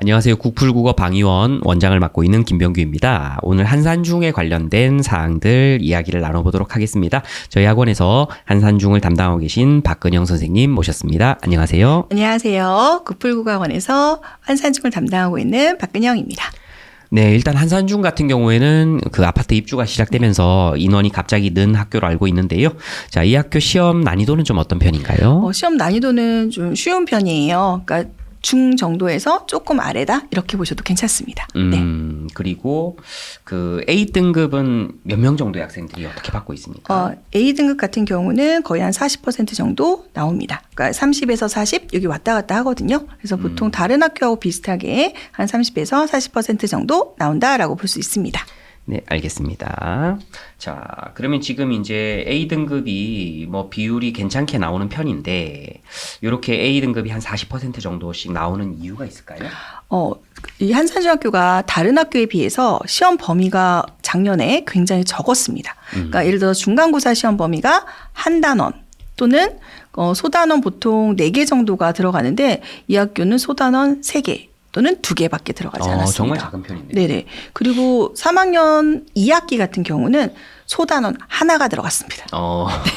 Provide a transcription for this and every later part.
안녕하세요. 국풀국어 방위원 원장을 맡고 있는 김병규입니다. 오늘 한산중에 관련된 사항들 이야기를 나눠보도록 하겠습니다. 저희 학원에서 한산중을 담당하고 계신 박근영 선생님 모셨습니다. 안녕하세요. 안녕하세요. 국풀국어학원에서 한산중을 담당하고 있는 박근영입니다. 네, 일단 한산중 같은 경우에는 그 아파트 입주가 시작되면서 인원이 갑자기 는 학교로 알고 있는데요. 자, 이 학교 시험 난이도는 좀 어떤 편인가요? 시험 난이도는 좀 쉬운 편이에요. 그러니까 중 정도에서 조금 아래다 이렇게 보셔도 괜찮습니다. 네. 그리고 그 A등급은 몇 명 정도의 학생들이 어떻게 받고 있습니까? A등급 같은 경우는 거의 한 40% 정도 나옵니다. 그러니까 30에서 40 여기 왔다 갔다 하거든요. 그래서 보통 다른 학교하고 비슷하게 한 30에서 40% 정도 나온다라고 볼 수 있습니다. 네, 알겠습니다. 자, 그러면 지금 이제 A등급이 뭐 비율이 괜찮게 나오는 편인데, 이렇게 A등급이 한 40% 정도씩 나오는 이유가 있을까요? 이 한산중학교가 다른 학교에 비해서 시험 범위가 작년에 굉장히 적었습니다. 그러니까 예를 들어 중간고사 시험 범위가 한 단원 또는 소단원 보통 4개 정도가 들어가는데 이 학교는 소단원 3개. 또는 2개밖에 들어가지 않았습니다. 정말 작은 편인데요. 네네. 그리고 3학년 2학기 같은 경우는 소단원 하나가 들어갔습니다. 네.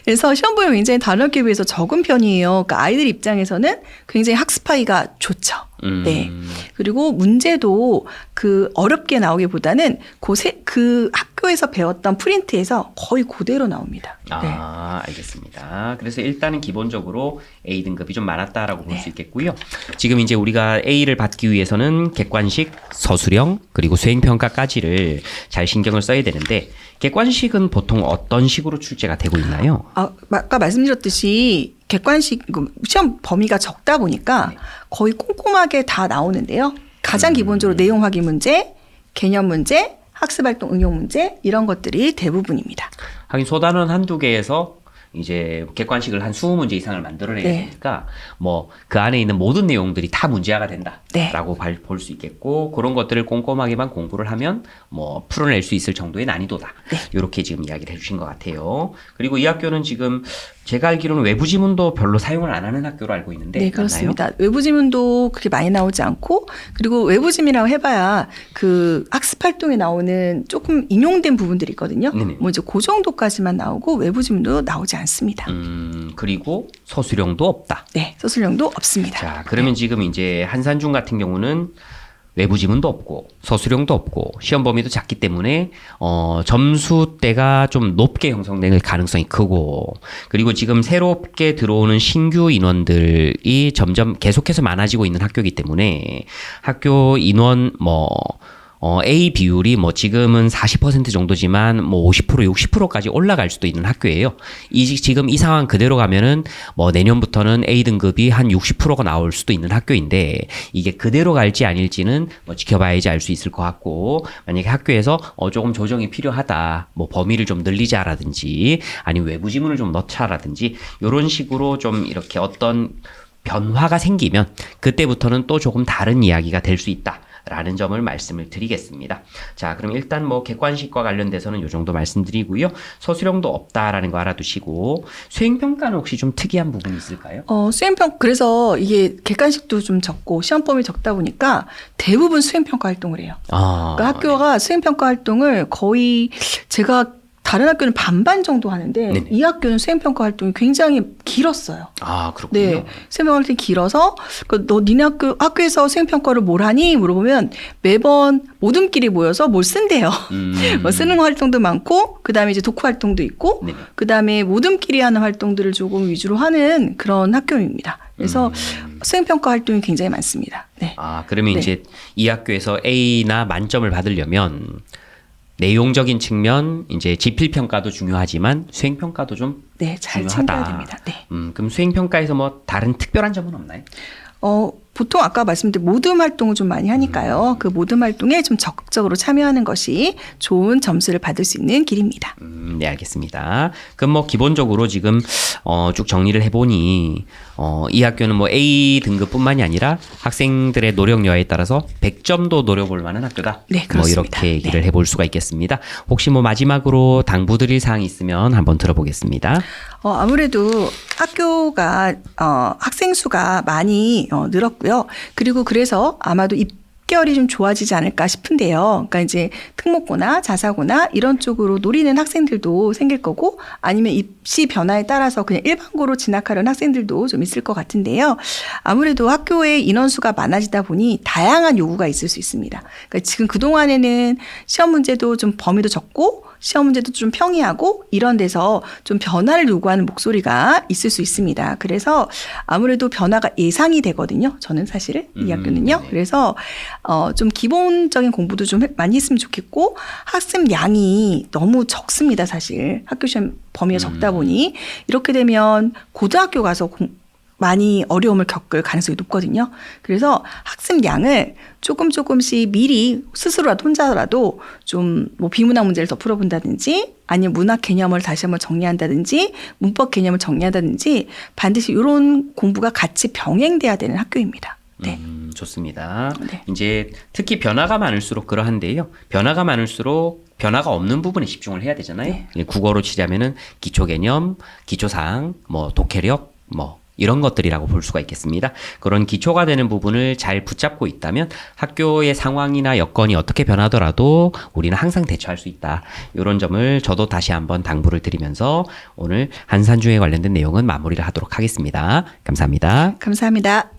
그래서 시험 범위 굉장히 다른 학교에 비해서 적은 편이에요. 그러니까 아이들 입장에서는 굉장히 학습하기가 좋죠. 네. 그리고 문제도 그 어렵게 나오기보다는 그 학교에서 배웠던 프린트에서 거의 그대로 나옵니다. 네. 알겠습니다. 그래서 일단은 기본적으로 A등급이 좀 많았다라고 볼 수 있겠고요. 지금 이제 우리가 A를 받기 위해서는 객관식, 서술형, 그리고 수행평가까지를 잘 신경을 써야 되는데 객관식은 보통 어떤 식으로 출제가 되고 있나요? 아까 말씀드렸듯이 객관식 시험 범위가 적다 보니까 거의 꼼꼼하게 다 나오는데요. 가장 기본적으로 내용 확인 문제, 개념 문제, 학습활동 응용 문제 이런 것들이 대부분입니다. 하긴 소단원 한두 개에서 이제 객관식을 한 20문제 이상을 만들어내야 되니까 뭐 그 안에 있는 모든 내용들이 다 문제화가 된다라고 볼 수 있겠고 그런 것들을 꼼꼼하게만 공부를 하면 뭐 풀어낼 수 있을 정도의 난이도다. 이렇게 지금 이야기를 해주신 것 같아요. 그리고 이 학교는 지금 제가 알기로는 외부 지문도 별로 사용을 안 하는 학교로 알고 있는데 네, 그렇습니다. 맞나요? 외부 지문도 그렇게 많이 나오지 않고 그리고 외부 지문이라고 해봐야 그 학습 활동에 나오는 조금 인용된 부분들이 있거든요. 뭐 이제 그 정도까지만 나오고 외부 지문도 나오지 않습니다. 그리고 서술형도 없다. 네, 서술형도 없습니다. 자, 그러면 지금 이제 한산중 같은 경우는 외부 지문도 없고 서술형도 없고 시험 범위도 작기 때문에 점수대가 좀 높게 형성될 가능성이 크고 그리고 지금 새롭게 들어오는 신규 인원들이 점점 계속해서 많아지고 있는 학교이기 때문에 학교 인원 A 비율이 지금은 40% 정도지만 50%, 60%까지 올라갈 수도 있는 학교예요. 지금 이 상황 그대로 가면은 내년부터는 A등급이 한 60%가 나올 수도 있는 학교인데 이게 그대로 갈지 아닐지는 지켜봐야지 알 수 있을 것 같고 만약에 학교에서 조금 조정이 필요하다. 범위를 좀 늘리자라든지 아니면 외부 지문을 좀 넣자라든지 이런 식으로 좀 이렇게 어떤 변화가 생기면 그때부터는 또 조금 다른 이야기가 될 수 있다. 라는 점을 말씀을 드리겠습니다. 자, 그럼 일단 객관식과 관련돼서는 이 정도 말씀드리고요. 서술형도 없다라는 거 알아두시고 수행평가는 혹시 좀 특이한 부분이 있을까요? 그래서 이게 객관식도 좀 적고 시험 범위 적다 보니까 대부분 수행평가 활동을 해요. 그러니까 학교가 수행평가 활동을 거의 제가 다른 학교는 반반 정도 하는데 이 학교는 수행평가 활동이 굉장히 길었어요. 그렇군요. 네, 수행평가 활동이 길어서 니네 학교에서 수행평가를 뭘 하니? 물어보면 매번 모둠끼리 모여서 뭘 쓴대요. 쓰는 활동도 많고 그다음에 이제 독후 활동도 있고 그다음에 모둠끼리 하는 활동들을 조금 위주로 하는 그런 학교입니다. 그래서 수행평가 활동이 굉장히 많습니다. 네. 그러면 이제 이 학교에서 A나 만점을 받으려면 내용적인 측면, 이제 지필평가도 중요하지만 수행평가도 좀 잘 중요하다. 챙겨야 됩니다. 네. 그럼 수행평가에서 다른 특별한 점은 없나요? 보통 아까 말씀드린 모둠 활동을 좀 많이 하니까요. 그 모둠 활동에 좀 적극적으로 참여하는 것이 좋은 점수를 받을 수 있는 길입니다. 네, 알겠습니다. 그럼 기본적으로 지금 쭉 정리를 해보니 이 학교는 A 등급뿐만이 아니라 학생들의 노력 여하에 따라서 100점도 노려볼 만한 학교다. 네, 그렇습니다. 이렇게 얘기를 해볼 수가 있겠습니다. 혹시 마지막으로 당부드릴 사항이 있으면 한번 들어보겠습니다. 아무래도 학교가 학생 수가 많이 늘었고요. 그리고 그래서 아마도 입결이 좀 좋아지지 않을까 싶은데요. 그러니까 이제 특목고나 자사고나 이런 쪽으로 노리는 학생들도 생길 거고 아니면 입시 변화에 따라서 그냥 일반고로 진학하려는 학생들도 좀 있을 것 같은데요. 아무래도 학교의 인원수가 많아지다 보니 다양한 요구가 있을 수 있습니다. 그러니까 지금 그동안에는 시험 문제도 좀 범위도 적고 시험 문제도 좀 평이하고 이런 데서 좀 변화를 요구하는 목소리가 있을 수 있습니다. 그래서 아무래도 변화가 예상이 되거든요. 저는 사실 이 학교는요. 네. 그래서 좀 기본적인 공부도 좀 많이 했으면 좋겠고 학생 양이 너무 적습니다. 사실 학교 시험 범위가 적다 보니 이렇게 되면 고등학교 가서 많이 어려움을 겪을 가능성이 높거든요. 그래서 학생 양을 조금씩 미리 스스로라도 혼자라도 좀 뭐 비문학 문제를 더 풀어본다든지 아니면 문학 개념을 다시 한번 정리한다든지 문법 개념을 정리한다든지 반드시 이런 공부가 같이 병행돼야 되는 학교입니다. 네. 좋습니다. 네. 이제 특히 변화가 많을수록 그러한데요. 변화가 많을수록 변화가 없는 부분에 집중을 해야 되잖아요. 네. 국어로 치자면은 기초 개념, 기초 사항, 뭐 독해력, 뭐 이런 것들이라고 볼 수가 있겠습니다. 그런 기초가 되는 부분을 잘 붙잡고 있다면 학교의 상황이나 여건이 어떻게 변하더라도 우리는 항상 대처할 수 있다. 이런 점을 저도 다시 한번 당부를 드리면서 오늘 한산중에 관련된 내용은 마무리를 하도록 하겠습니다. 감사합니다. 감사합니다.